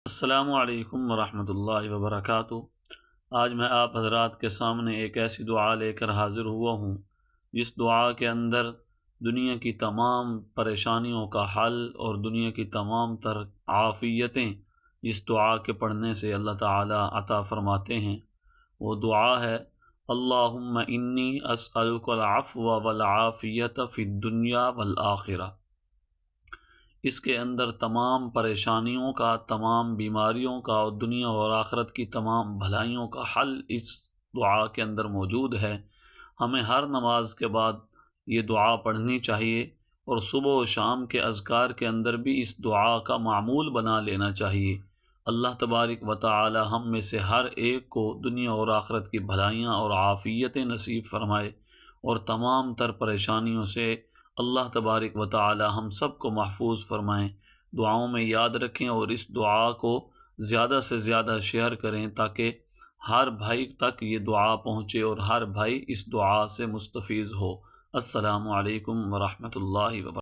السلام علیکم ورحمۃ اللہ وبرکاتہ۔ آج میں آپ حضرات کے سامنے ایک ایسی دعا لے کر حاضر ہوا ہوں جس دعا کے اندر دنیا کی تمام پریشانیوں کا حل اور دنیا کی تمام تر عافیتیں جس دعا کے پڑھنے سے اللہ تعالی عطا فرماتے ہیں، وہ دعا ہے اللہم انی اسألک العفو والعافیت فی الدنیا والآخرہ۔ اس کے اندر تمام پریشانیوں کا، تمام بیماریوں کا اور دنیا اور آخرت کی تمام بھلائیوں کا حل اس دعا کے اندر موجود ہے۔ ہمیں ہر نماز کے بعد یہ دعا پڑھنی چاہیے اور صبح و شام کے اذکار کے اندر بھی اس دعا کا معمول بنا لینا چاہیے۔ اللہ تبارک و تعالی ہم میں سے ہر ایک کو دنیا اور آخرت کی بھلائیاں اور عافیتیں نصیب فرمائے اور تمام تر پریشانیوں سے اللہ تبارک و تعالی ہم سب کو محفوظ فرمائیں۔ دعاؤں میں یاد رکھیں اور اس دعا کو زیادہ سے زیادہ شیئر کریں تاکہ ہر بھائی تک یہ دعا پہنچے اور ہر بھائی اس دعا سے مستفیض ہو۔ السلام علیکم ورحمۃ اللہ وبرکاتہ۔